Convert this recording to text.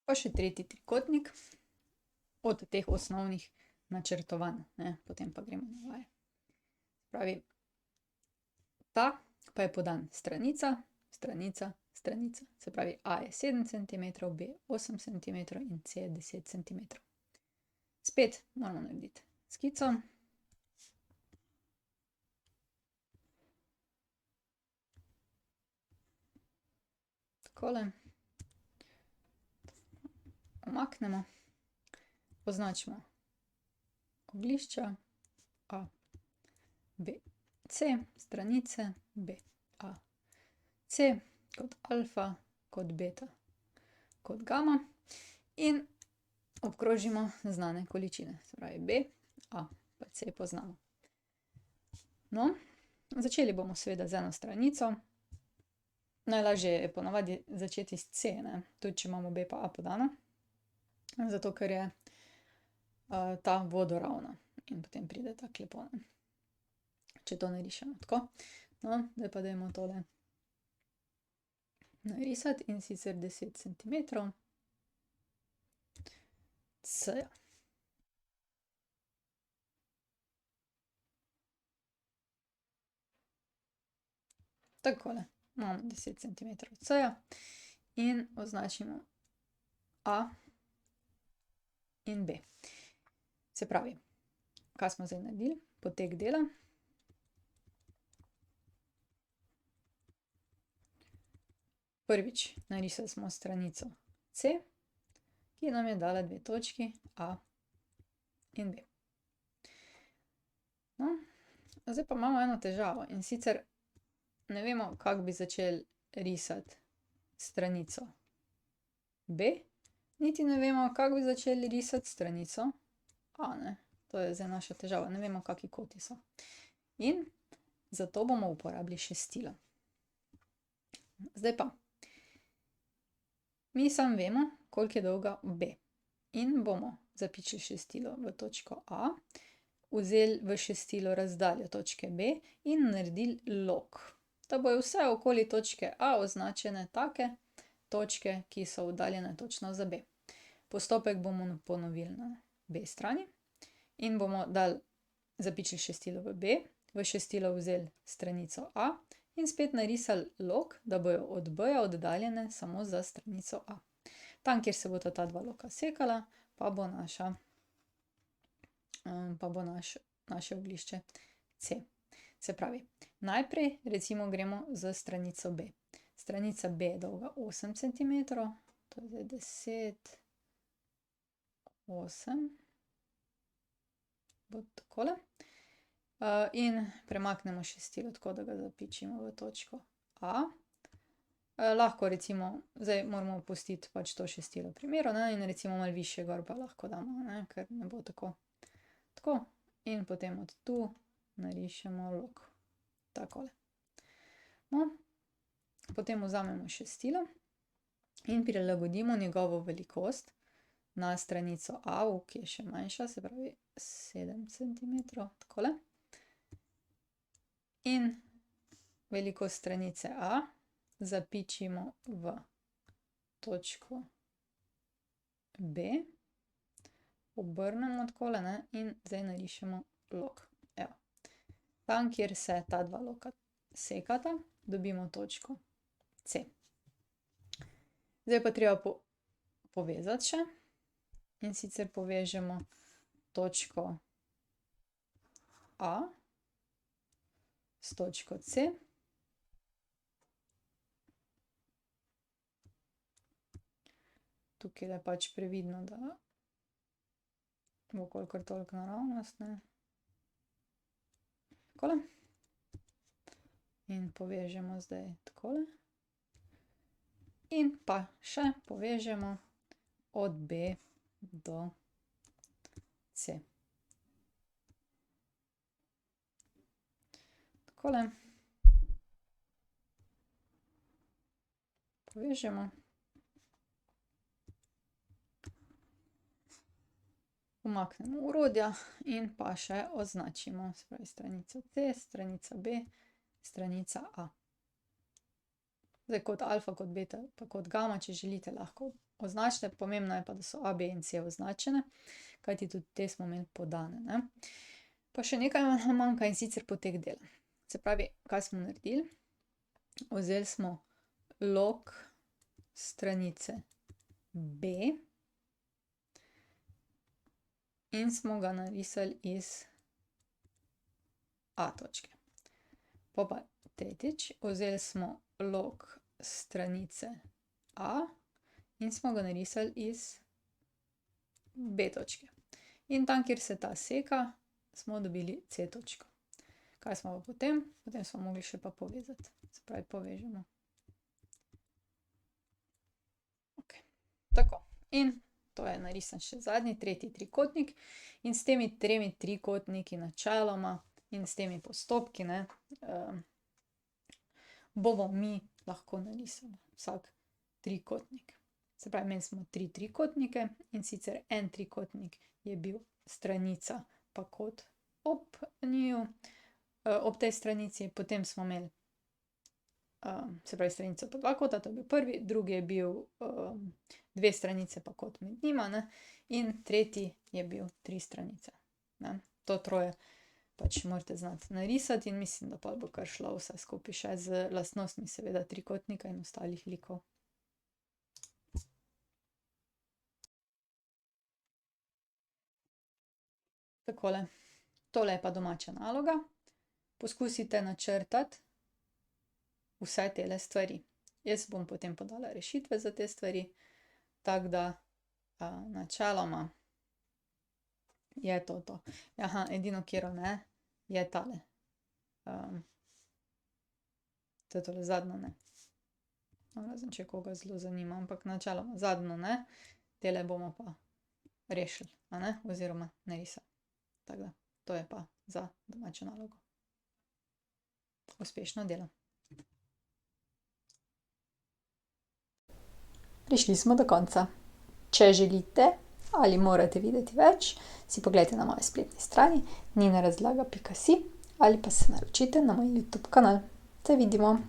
Pa še tretji trikotnik od teh osnovnih načrtovanj, ne, potem pa gremo na vaje. Pravi, ta pa je podan stranica, stranica, stranica. Se pravi, A je 7 centimetrov, B 8 centimetrov in C je 10 centimetrov. Spet moramo narediti skico. Takole. Umaknemo. Označimo oglišča A, B, C, stranice B, A, C kot alfa, kot beta, kot gama in obkrožimo znane količine. Se pravi B, A pa C poznamo. No, začeli bomo seveda z eno stranico. Najlažje je ponavadi začeti s C, ne, tudi če imamo B pa A podano. Zato, ker je ta vodoravna in potem pride tako lepo, ne. Če to narišemo tako. No, zdaj pa dajmo tole narisati, in sicer 10 centimetrov C-ja. Takole, imamo 10 centimetrov C-ja in označimo A in B. Se pravi, kaj smo zdaj naredili? Potek dela. Prvič narisali smo stranico C, ki nam je dala dve točki A in B. No, zdaj pa imamo eno težavo, in sicer ne vemo, kako bi začeli risati stranico B, niti ne vemo, kako bi začeli risati stranico A, ne. To je zdaj naša težava, ne vemo, kakšni koti so. In zato bomo uporabili šestilo. Zdaj pa, mi samo vemo, koliko je dolga B. In bomo zapičili šestilo v točko A, vzeli v šestilo razdaljo točke B in naredili lok. Da bojo vse okoli točke A označene take točke, ki so oddaljene točno za B. Postopek bomo ponovili na B strani in bomo dali, zapičili šestilo v B, v šestilo vzeli stranico A in spet narisali lok, da bojo od B-ja oddaljene samo za stranico A. Tam, kjer se bosta ta dva loka sekala, pa bo naše oglišče C. Se pravi, najprej recimo gremo s stranico B. Stranica B je dolga 8 centimetrov, to je zdaj 10, 8, bo takole. In premaknemo šestilo tako, da ga zapičimo v točko A. Lahko recimo, zdaj moramo pustiti pač to šestilo pri miru, ne, in recimo malo višje gor pa lahko damo, ne, ker ne bo tako. Tako, in potem od tu narišemo lok. Takole. No, potem vzamemo šestilo in prilagodimo njegovo velikost na stranico A, ki je še manjša, se pravi 7 centimetrov, takole. In velikost stranice A zapičimo v točko B, obrnemo takole, ne, in zdaj narišemo lok. Evo. Tam, kjer se ta dva loka sekata, dobimo točko C. Zdaj pa treba povezati še, in sicer povežemo točko A s točko C. Tukaj je pač previdno, da bo kolikor toliko naravnost, ne. Takole. In povežemo zdaj takole. In pa še povežemo od B do C. Takole. Povežemo. Umaknemo orodja in pa še označimo, se pravi stranica C, stranica B, stranica A. Zdaj kot alfa, kot beta pa kot gama, če želite, lahko označite, pomembno je pa, da so A, B in C označene, kajti tudi te smo imeli podane, ne. Pa še nekaj nam manjka, in sicer potek dela. Se pravi, kaj smo naredili? Vzeli smo log stranice B in smo ga narisali iz A točke. Pa tretjič, vzeli smo log stranice A in smo ga narisali iz B točke. In tam, kjer se ta seka, smo dobili C točko. Kaj smo pa potem? Potem smo mogli še pa povezati. Se pravi, povežemo. Ok, tako. In to je narisan še zadnji, tretji trikotnik. In s temi 3 trikotniki načeloma in s temi postopki, ne, bomo mi lahko narisali vsak trikotnik. Se pravi, imeli smo 3 trikotnike, in sicer en trikotnik je bil stranica pa kot ob njiju, ob tej stranici, potem smo imeli, se pravi, stranico pa 2 kota, to je bil prvi, drugi je bil 2 stranice pa kot med njima, ne, in tretji je bil 3 stranice, ne. To troje pač morate znati narisati in mislim, da pol bo kar šlo vse skupaj še z lastnostmi seveda trikotnika in ostalih likov. Takole, tole je pa domača naloga. Poskusite načrtati vse tele stvari. Jaz bom potem podala rešitve za te stvari, tako da načeloma je to. Aha, edino, katero ne, je tale. To je tole zadnjo ne. Razen če koga zelo zanima, ampak načeloma zadnjo ne, tele bomo pa rešili, a ne, oziroma narisali. Tako da, to je pa za domačo nalogo. Uspešno delo. Prišli smo do konca. Če želite ali morate videti več, si poglejte na moji spletni strani ninarazlaga.si ali pa se naročite na moj YouTube kanal. Se vidimo!